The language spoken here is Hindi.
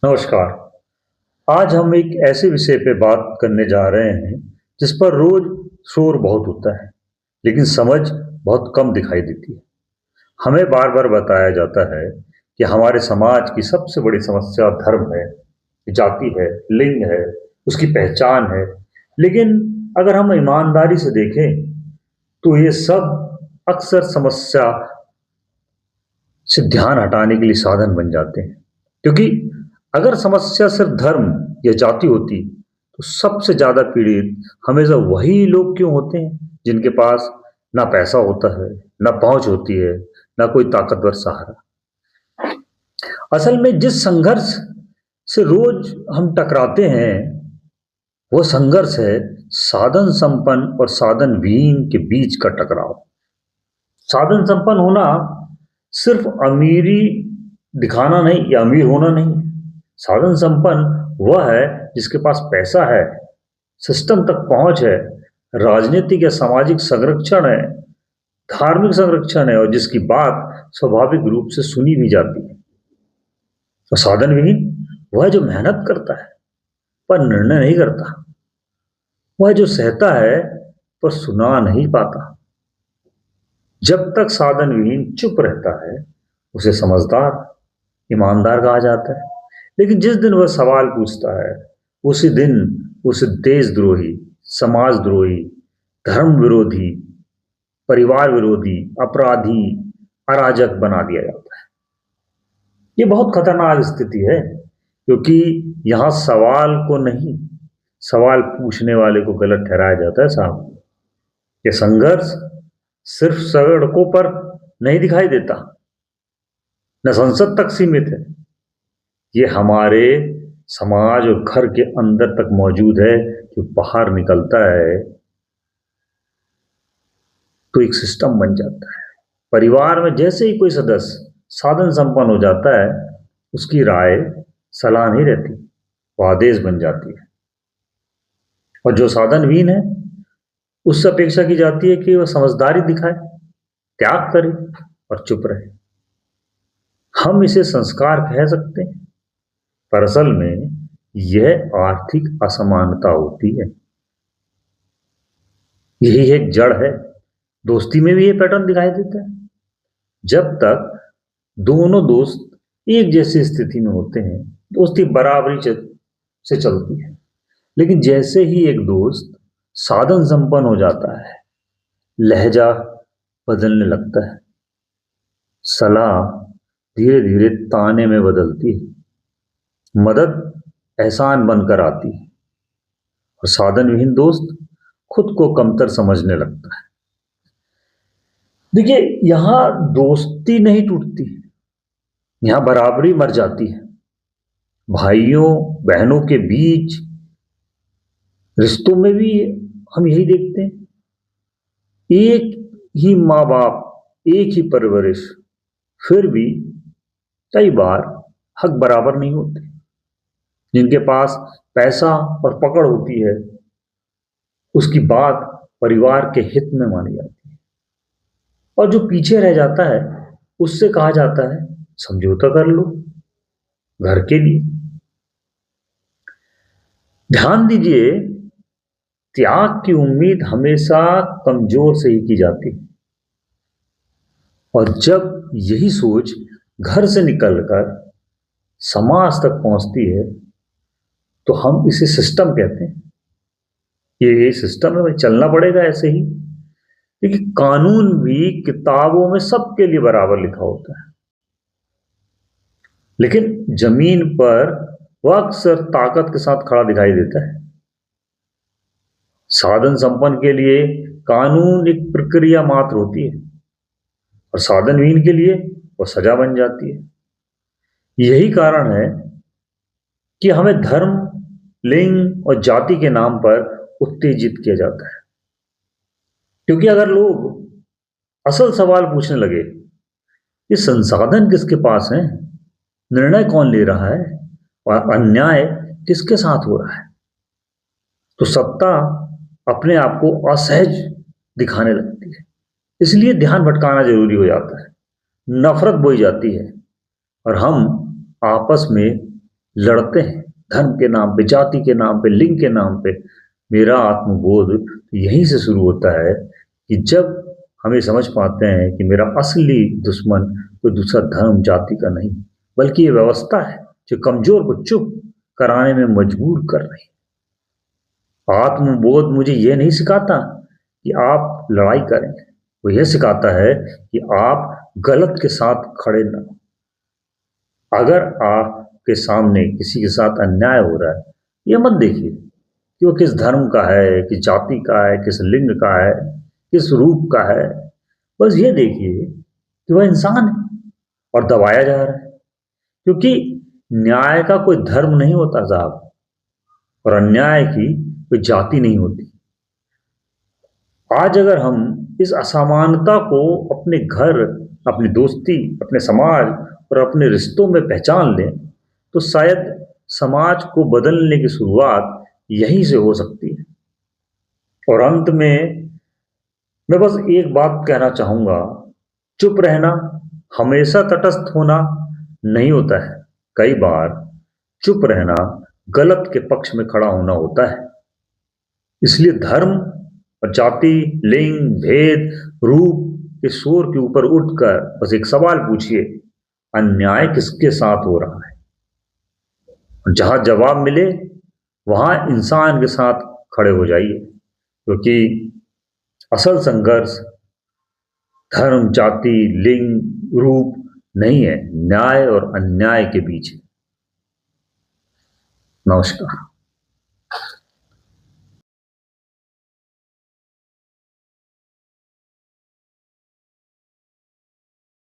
नमस्कार। आज हम एक ऐसे विषय पे बात करने जा रहे हैं जिस पर रोज शोर बहुत होता है, लेकिन समझ बहुत कम दिखाई देती है। हमें बार बार बताया जाता है कि हमारे समाज की सबसे बड़ी समस्या धर्म है, जाति है, लिंग है, उसकी पहचान है। लेकिन अगर हम ईमानदारी से देखें तो ये सब अक्सर समस्या से ध्यान हटाने के लिए साधन बन जाते हैं। क्योंकि अगर समस्या सिर्फ धर्म या जाति होती तो सबसे ज्यादा पीड़ित हमेशा वही लोग क्यों होते हैं जिनके पास ना पैसा होता है, ना पहुंच होती है, ना कोई ताकतवर सहारा। असल में जिस संघर्ष से रोज हम टकराते हैं वो संघर्ष है साधन संपन्न और साधन विहीन के बीच का टकराव। साधन संपन्न होना सिर्फ अमीरी दिखाना नहीं या अमीर होना नहीं। साधन संपन्न वह है जिसके पास पैसा है, सिस्टम तक पहुंच है, राजनीतिक या सामाजिक संरक्षण है, धार्मिक संरक्षण है और जिसकी बात स्वाभाविक रूप से सुनी भी जाती है। और साधन विहीन वह जो मेहनत करता है पर निर्णय नहीं करता, वह जो सहता है पर सुना नहीं पाता। जब तक साधन विहीन चुप रहता है उसे समझदार, ईमानदार कहा जाता है। लेकिन जिस दिन वह सवाल पूछता है उसी दिन उसे देशद्रोही, समाजद्रोही, धर्म विरोधी, परिवार विरोधी, अपराधी, अराजक बना दिया जाता है। ये बहुत खतरनाक स्थिति है क्योंकि यहाँ सवाल को नहीं, सवाल पूछने वाले को गलत ठहराया जाता है। साहब, ये संघर्ष सिर्फ सड़कों पर नहीं दिखाई देता, न संसद तक सीमित है। ये हमारे समाज और घर के अंदर तक मौजूद है। जो बाहर निकलता है तो एक सिस्टम बन जाता है। परिवार में जैसे ही कोई सदस्य साधन संपन्न हो जाता है उसकी राय सलाह नहीं रहती, वो आदेश बन जाती है। और जो साधनहीन है उससे अपेक्षा की जाती है कि वह समझदारी दिखाए, त्याग करे और चुप रहे। हम इसे संस्कार कह सकते हैं पर असल में यह आर्थिक असमानता होती है। यही एक जड़ है। दोस्ती में भी ये पैटर्न दिखाई देता है। जब तक दोनों दोस्त एक जैसी स्थिति में होते हैं दोस्ती बराबरी से चलती है। लेकिन जैसे ही एक दोस्त साधन संपन्न हो जाता है लहजा बदलने लगता है, सलाह धीरे धीरे ताने में बदलती है, मदद एहसान बनकर आती है और साधन विहीन दोस्त खुद को कमतर समझने लगता है। देखिए, यहां दोस्ती नहीं टूटती, यहां बराबरी मर जाती है। भाइयों बहनों के बीच रिश्तों में भी हम यही देखते हैं। एक ही माँ बाप, एक ही परवरिश, फिर भी कई बार हक बराबर नहीं होते। जिनके पास पैसा और पकड़ होती है उसकी बात परिवार के हित में मानी जाती है और जो पीछे रह जाता है उससे कहा जाता है समझौता कर लो घर के लिए। ध्यान दीजिए, त्याग की उम्मीद हमेशा कमजोर से ही की जाती है और जब यही सोच घर से निकलकर समाज तक पहुंचती है तो हम इसे सिस्टम कहते हैं। ये सिस्टम है, चलना पड़ेगा ऐसे ही। क्योंकि कानून भी किताबों में सबके लिए बराबर लिखा होता है, लेकिन जमीन पर वह अक्सर ताकत के साथ खड़ा दिखाई देता है। साधन संपन्न के लिए कानून एक प्रक्रिया मात्र होती है और साधनहीन के लिए वह सजा बन जाती है। यही कारण है कि हमें धर्म, लिंग और जाति के नाम पर उत्तेजित किया जाता है। क्योंकि अगर लोग असल सवाल पूछने लगे कि संसाधन किसके पास है, निर्णय कौन ले रहा है और अन्याय किसके साथ हो रहा है, तो सत्ता अपने आप को असहज दिखाने लगती है। इसलिए ध्यान भटकाना जरूरी हो जाता है, नफरत बोई जाती है और हम आपस में लड़ते हैं धर्म के नाम पे, जाति के नाम पे, लिंग के नाम पे। मेरा आत्मबोध यहीं से शुरू होता है कि जब हमें समझ पाते हैं कि मेरा असली दुश्मन कोई दूसरा धर्म जाति का नहीं, बल्कि ये व्यवस्था है जो कमजोर को चुप कराने में मजबूर कर रही है। आत्मबोध मुझे ये नहीं सिखाता कि आप लड़ाई करें, वो ये सिखाता है कि आप गलत के साथ खड़े न हो। अगर आपके सामने किसी के साथ अन्याय हो रहा है, ये मत देखिए कि वो किस धर्म का है, किस जाति का है, किस लिंग का है, किस रूप का है। बस ये देखिए कि वह इंसान है और दबाया जा रहा है, क्योंकि न्याय का कोई धर्म नहीं होता साहब, और अन्याय की कोई जाति नहीं होती। आज अगर हम इस असमानता को अपने घर, अपनी दोस्ती, अपने समाज और अपने रिश्तों में पहचान लें, तो शायद समाज को बदलने की शुरुआत यहीं से हो सकती है। और अंत में मैं बस एक बात कहना चाहूंगा, चुप रहना हमेशा तटस्थ होना नहीं होता है। कई बार चुप रहना गलत के पक्ष में खड़ा होना होता है। इसलिए धर्म और जाति, लिंग, भेद, रूप के शोर के ऊपर उठकर बस एक सवाल पूछिए, अन्याय किसके साथ हो रहा है? और जहां जवाब मिले वहां इंसान के साथ खड़े हो जाइए, क्योंकि असल संघर्ष धर्म, जाति, लिंग, रूप नहीं है, न्याय और अन्याय के बीच है। नमस्कार।